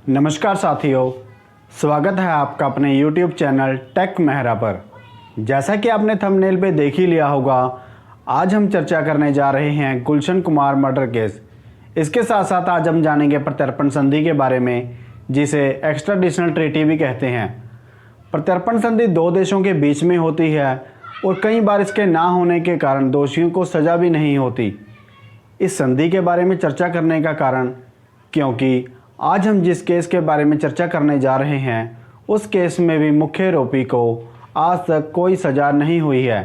नमस्कार साथियों, स्वागत है आपका अपने YouTube चैनल टेक मेहरा पर। जैसा कि आपने थंबनेल पे देख ही लिया होगा, आज हम चर्चा करने जा रहे हैं गुलशन कुमार मर्डर केस। इसके साथ साथ आज हम जानेंगे प्रत्यर्पण संधि के बारे में, जिसे एक्स्ट्राडिशनल ट्रीटी भी कहते हैं। प्रत्यर्पण संधि दो देशों के बीच में होती है और कई बार इसके ना होने के कारण दोषियों को सज़ा भी नहीं होती। इस संधि के बारे में चर्चा करने का कारण, क्योंकि आज हम जिस केस के बारे में चर्चा करने जा रहे हैं उस केस में भी मुख्य आरोपी को आज तक कोई सज़ा नहीं हुई है।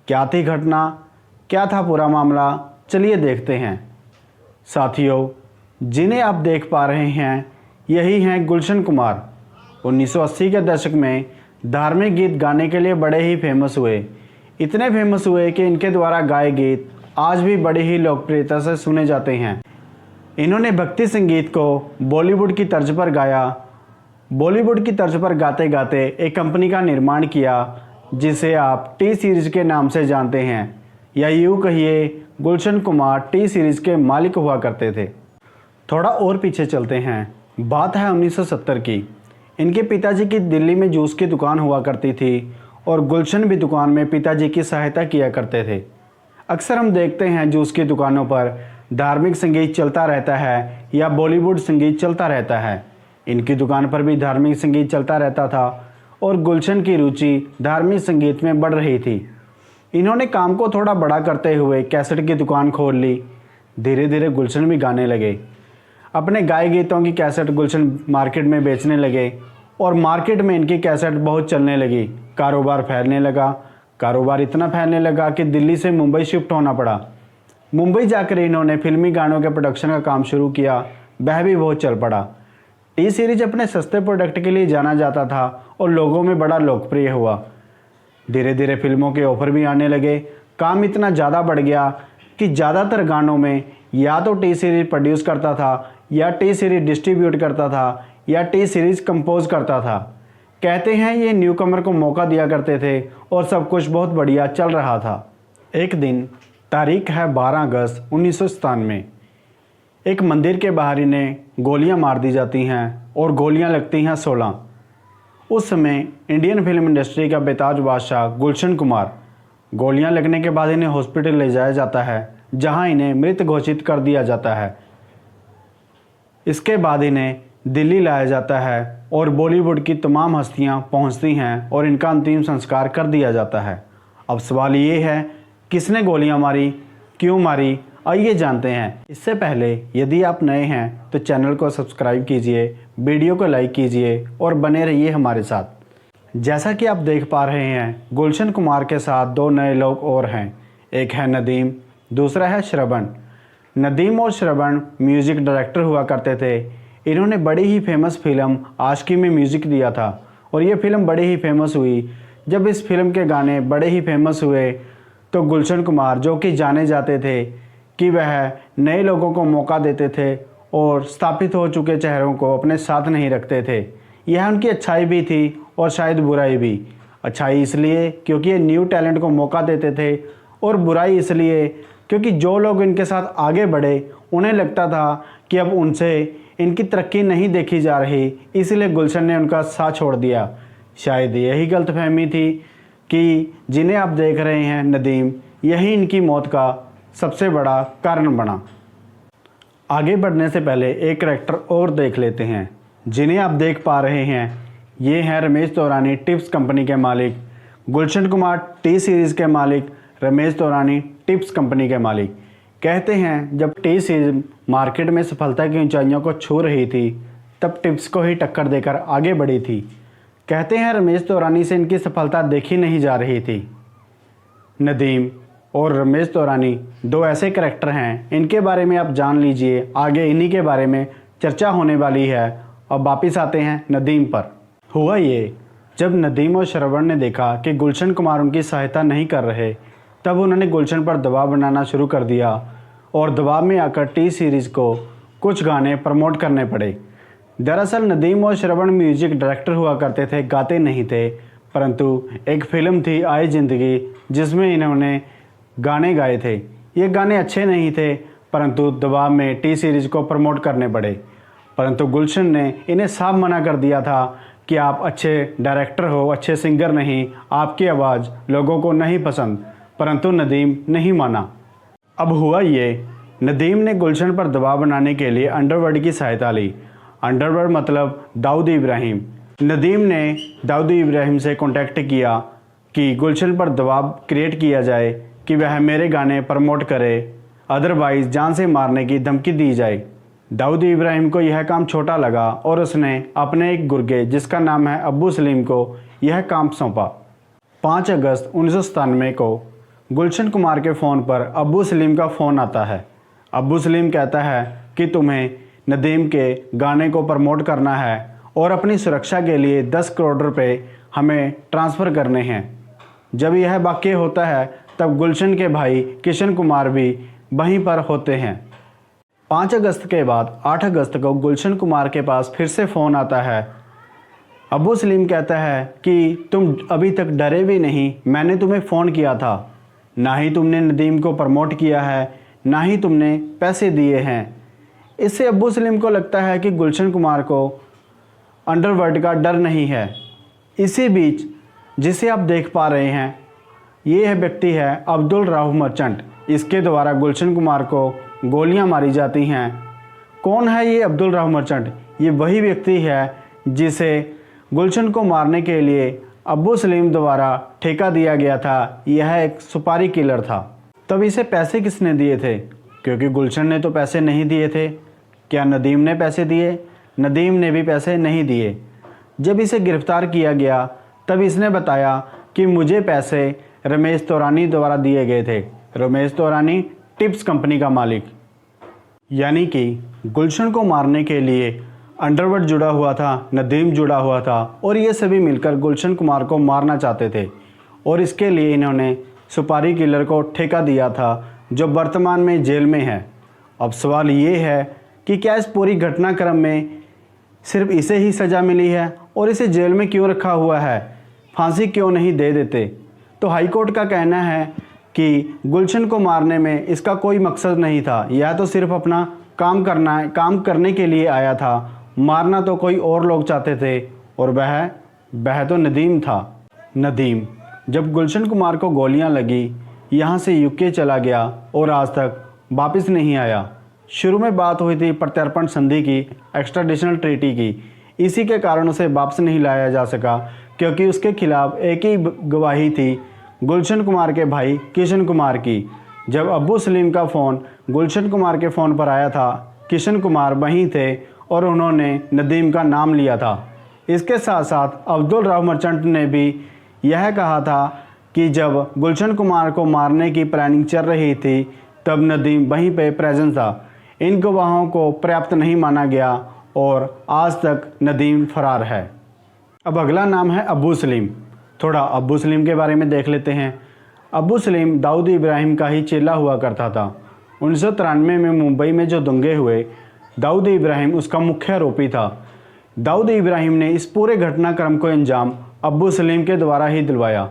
क्या थी घटना, क्या था पूरा मामला, चलिए देखते हैं। साथियों, जिन्हें आप देख पा रहे हैं यही हैं गुलशन कुमार। 1980 के दशक में धार्मिक गीत गाने के लिए बड़े ही फेमस हुए। इतने फेमस हुए कि इनके द्वारा गाए गीत आज भी बड़ी ही लोकप्रियता से सुने जाते हैं। इन्होंने भक्ति संगीत को बॉलीवुड की तर्ज पर गाया। बॉलीवुड की तर्ज पर गाते गाते एक कंपनी का निर्माण किया जिसे आप टी सीरीज के नाम से जानते हैं, या यूँ कहिए गुलशन कुमार टी सीरीज के मालिक हुआ करते थे। थोड़ा और पीछे चलते हैं। बात है 1970 की। इनके पिताजी की दिल्ली में जूस की दुकान हुआ करती थी और गुलशन भी दुकान में पिताजी की सहायता किया करते थे। अक्सर हम देखते हैं जूस की दुकानों पर धार्मिक संगीत चलता रहता है या बॉलीवुड संगीत चलता रहता है। इनकी दुकान पर भी धार्मिक संगीत चलता रहता था और गुलशन की रुचि धार्मिक संगीत में बढ़ रही थी। इन्होंने काम को थोड़ा बड़ा करते हुए कैसेट की दुकान खोल ली। धीरे धीरे गुलशन भी गाने लगे। अपने गाए गीतों की कैसेट गुलशन मार्केट में बेचने लगे और मार्केट में इनकी कैसेट बहुत चलने लगी। कारोबार फैलने लगा। कारोबार इतना फैलने लगा कि दिल्ली से मुंबई शिफ्ट होना पड़ा। मुंबई जाकर इन्होंने फिल्मी गानों के प्रोडक्शन का काम शुरू किया। वह भी बहुत चल पड़ा। टी सीरीज अपने सस्ते प्रोडक्ट के लिए जाना जाता था और लोगों में बड़ा लोकप्रिय हुआ। धीरे धीरे फिल्मों के ऑफर भी आने लगे। काम इतना ज़्यादा बढ़ गया कि ज़्यादातर गानों में या तो टी सीरीज प्रोड्यूस करता था, या टी सीरीज डिस्ट्रीब्यूट करता था, या टी सीरीज कंपोज करता था। कहते हैं ये न्यू कमर को मौका दिया करते थे और सब कुछ बहुत बढ़िया चल रहा था। एक दिन, तारीख है 12 अगस्त 1997, एक मंदिर के बाहर इन्हें गोलियां मार दी जाती हैं और गोलियां लगती हैं 16। उस समय इंडियन फिल्म इंडस्ट्री का बेताज बादशाह गुलशन कुमार, गोलियां लगने के बाद इन्हें हॉस्पिटल ले जाया जाता है, जहां इन्हें मृत घोषित कर दिया जाता है। इसके बाद इन्हें दिल्ली लाया जाता है और बॉलीवुड की तमाम हस्तियां पहुंचती हैं और इनका अंतिम संस्कार कर दिया जाता है। अब सवाल ये है, किसने गोलियां मारी, क्यों मारी, आइए जानते हैं। इससे पहले यदि आप नए हैं तो चैनल को सब्सक्राइब कीजिए, वीडियो को लाइक कीजिए और बने रहिए हमारे साथ। जैसा कि आप देख पा रहे हैं, गुलशन कुमार के साथ दो नए लोग और हैं। एक है नदीम, दूसरा है श्रवण। नदीम और श्रवण म्यूज़िक डायरेक्टर हुआ करते थे। इन्होंने बड़ी ही फेमस फिल्म आशिकी में म्यूज़िक दिया था और ये फिल्म बड़ी ही फेमस हुई। जब इस फिल्म के गाने बड़े ही फेमस हुए तो गुलशन कुमार, जो कि जाने जाते थे कि वह नए लोगों को मौका देते थे और स्थापित हो चुके चेहरों को अपने साथ नहीं रखते थे। यह उनकी अच्छाई भी थी और शायद बुराई भी। अच्छाई इसलिए क्योंकि ये न्यू टैलेंट को मौका देते थे, और बुराई इसलिए क्योंकि जो लोग इनके साथ आगे बढ़े उन्हें लगता था कि अब उनसे इनकी तरक्की नहीं देखी जा रही, इसलिए गुलशन ने उनका साथ छोड़ दिया। शायद यही गलतफहमी थी कि जिन्हें आप देख रहे हैं नदीम, यही इनकी मौत का सबसे बड़ा कारण बना। आगे बढ़ने से पहले एक करैक्टर और देख लेते हैं। जिन्हें आप देख पा रहे हैं ये हैं रमेश तौरानी, टिप्स कंपनी के मालिक। गुलशन कुमार टी सीरीज़ के मालिक, रमेश तौरानी टिप्स कंपनी के मालिक। कहते हैं जब टी सीरीज मार्केट में सफलता की ऊंचाइयों को छू रही थी तब टिप्स को ही टक्कर देकर आगे बढ़ी थी। कहते हैं रमेश तौरानी से इनकी सफलता देखी नहीं जा रही थी। नदीम और रमेश तौरानी दो ऐसे करैक्टर हैं, इनके बारे में आप जान लीजिए। आगे इन्हीं के बारे में चर्चा होने वाली है। अब वापिस आते हैं नदीम पर। हुआ ये, जब नदीम और श्रवण ने देखा कि गुलशन कुमार उनकी सहायता नहीं कर रहे, तब उन्होंने गुलशन पर दबाव बनाना शुरू कर दिया और दबाव में आकर टी सीरीज़ को कुछ गाने प्रमोट करने पड़े। दरअसल नदीम और श्रवण म्यूजिक डायरेक्टर हुआ करते थे, गाते नहीं थे, परंतु एक फिल्म थी आए ज़िंदगी जिसमें इन्होंने गाने गाए थे। ये गाने अच्छे नहीं थे, परंतु दबाव में टी सीरीज़ को प्रमोट करने पड़े। परंतु गुलशन ने इन्हें साफ मना कर दिया था कि आप अच्छे डायरेक्टर हो, अच्छे सिंगर नहीं, आपकी आवाज़ लोगों को नहीं पसंद। परंतु नदीम नहीं माना। अब हुआ ये, नदीम ने गुलशन पर दबाव बनाने के लिए अंडरवर्ल्ड की सहायता ली। अंडरवर्ल्ड मतलब दाऊद इब्राहिम। नदीम ने दाऊद इब्राहिम से कांटेक्ट किया कि गुलशन पर दबाव क्रिएट किया जाए कि वह मेरे गाने प्रमोट करे, अदरवाइज़ जान से मारने की धमकी दी जाए। दाऊद इब्राहिम को यह काम छोटा लगा और उसने अपने एक गुर्गे जिसका नाम है अब्बू सलीम को यह काम सौंपा। 5 अगस्त 1997 को गुलशन कुमार के फ़ोन पर अब्बू सलीम का फ़ोन आता है। अब्बू सलीम कहता है कि तुम्हें नदीम के गाने को प्रमोट करना है और अपनी सुरक्षा के लिए 10 करोड़ रुपए हमें ट्रांसफ़र करने हैं। जब यह वाक़या होता है तब गुलशन के भाई किशन कुमार भी वहीं पर होते हैं। 5 अगस्त के बाद 8 अगस्त को गुलशन कुमार के पास फिर से फ़ोन आता है। अब्बू सलीम कहता है कि तुम अभी तक डरे भी नहीं, मैंने तुम्हें फ़ोन किया था, ना ही तुमने नदीम को प्रमोट किया है, ना ही तुमने पैसे दिए हैं। इससे अब्बू सलीम को लगता है कि गुलशन कुमार को अंडरवर्ल्ड का डर नहीं है। इसी बीच जिसे आप देख पा रहे हैं ये व्यक्ति है अब्दुल राऊफ मर्चेंट। इसके द्वारा गुलशन कुमार को गोलियां मारी जाती हैं। कौन है ये अब्दुल राऊफ मर्चेंट? ये वही व्यक्ति है जिसे गुलशन को मारने के लिए अब्बू सलीम द्वारा ठेका दिया गया था। यह एक सुपारी किलर था। तब इसे पैसे किसने दिए थे? क्योंकि गुलशन ने तो पैसे नहीं दिए थे। क्या नदीम ने पैसे दिए? नदीम ने भी पैसे नहीं दिए। जब इसे गिरफ्तार किया गया तब इसने बताया कि मुझे पैसे रमेश तौरानी द्वारा दिए गए थे। रमेश तौरानी टिप्स कंपनी का मालिक। यानी कि गुलशन को मारने के लिए अंडरवर्ल्ड जुड़ा हुआ था, नदीम जुड़ा हुआ था और ये सभी मिलकर गुलशन कुमार को मारना चाहते थे और इसके लिए इन्होंने सुपारी किलर को ठेका दिया था जो वर्तमान में जेल में है। अब सवाल ये है कि क्या इस पूरी घटनाक्रम में सिर्फ इसे ही सज़ा मिली है और इसे जेल में क्यों रखा हुआ है? फांसी क्यों नहीं दे देते? तो हाईकोर्ट का कहना है कि गुलशन को मारने में इसका कोई मकसद नहीं था। यह तो सिर्फ अपना काम करने के लिए आया था। मारना तो कोई और लोग चाहते थे और वह तो नदीम था। नदीम जब गुलशन कुमार को गोलियां लगी यहाँ से यूके चला गया और आज तक वापस नहीं आया। शुरू में बात हुई थी प्रत्यर्पण संधि की, एक्स्ट्राडिशनल ट्रीटी की। इसी के कारण उसे वापस नहीं लाया जा सका क्योंकि उसके खिलाफ एक ही गवाही थी, गुलशन कुमार के भाई किशन कुमार की। जब अब्बू सलीम का फ़ोन गुलशन कुमार के फ़ोन पर आया था, किशन कुमार वहीं थे और उन्होंने नदीम का नाम लिया था। इसके साथ साथ अब्दुल राऊफ मर्चेंट ने भी यह कहा था कि जब गुलशन कुमार को मारने की प्लानिंग चल रही थी तब नदीम वहीं पे प्रेजेंट था। इन गवाहों को पर्याप्त नहीं माना गया और आज तक नदीम फरार है। अब अगला नाम है अब्बू सलीम। थोड़ा अब्बू सलीम के बारे में देख लेते हैं। अब्बू सलीम दाऊद इब्राहिम का ही चेला हुआ करता था। 1993 में मुंबई में जो दंगे हुए, दाऊद इब्राहिम उसका मुख्य आरोपी था। दाऊद इब्राहिम ने इस पूरे घटनाक्रम को अंजाम अब्बू सलीम के द्वारा ही दिलवाया।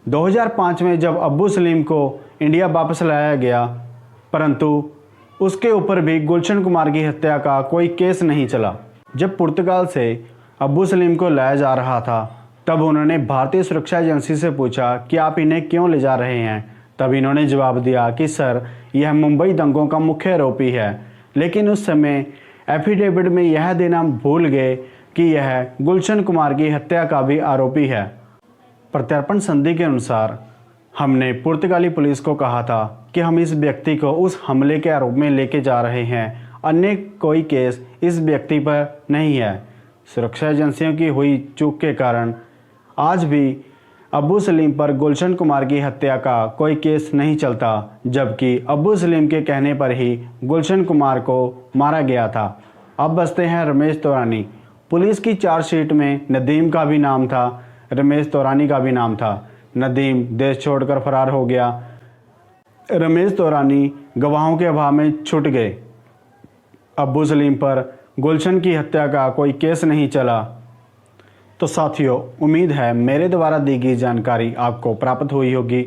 2005 में जब अब्बू सलीम को इंडिया वापस लाया गया, परंतु उसके ऊपर भी गुलशन कुमार की हत्या का कोई केस नहीं चला। जब पुर्तगाल से अब्बू सलीम को लाया जा रहा था तब उन्होंने भारतीय सुरक्षा एजेंसी से पूछा कि आप इन्हें क्यों ले जा रहे हैं। तब इन्होंने जवाब दिया कि सर, यह मुंबई दंगों का मुख्य आरोपी है। लेकिन उस समय एफिडेविट में यह देना भूल गए कि यह गुलशन कुमार की हत्या का भी आरोपी है। प्रत्यर्पण संधि के अनुसार हमने पुर्तगाली पुलिस को कहा था कि हम इस व्यक्ति को उस हमले के आरोप में लेके जा रहे हैं, अन्य कोई केस इस व्यक्ति पर नहीं है। सुरक्षा एजेंसियों की हुई चूक के कारण आज भी अब्बू सलीम पर गुलशन कुमार की हत्या का कोई केस नहीं चलता, जबकि अब्बू सलीम के कहने पर ही गुलशन कुमार को मारा गया था। अब बचते हैं रमेश तौरानी। पुलिस की चार्जशीट में नदीम का भी नाम था, रमेश तौरानी का भी नाम था। नदीम देश छोड़कर फरार हो गया। रमेश तौरानी गवाहों के अभाव में छूट गए। अब्बू सलीम पर गुलशन की हत्या का कोई केस नहीं चला। तो साथियों, उम्मीद है मेरे द्वारा दी गई जानकारी आपको प्राप्त हुई होगी।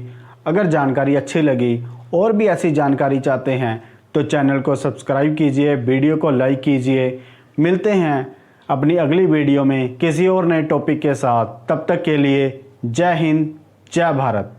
अगर जानकारी अच्छी लगी और भी ऐसी जानकारी चाहते हैं तो चैनल को सब्सक्राइब कीजिए, वीडियो को लाइक कीजिए, मिलते हैं अपनी अगली वीडियो में किसी और नए टॉपिक के साथ। तब तक के लिए जय हिंद, जय भारत।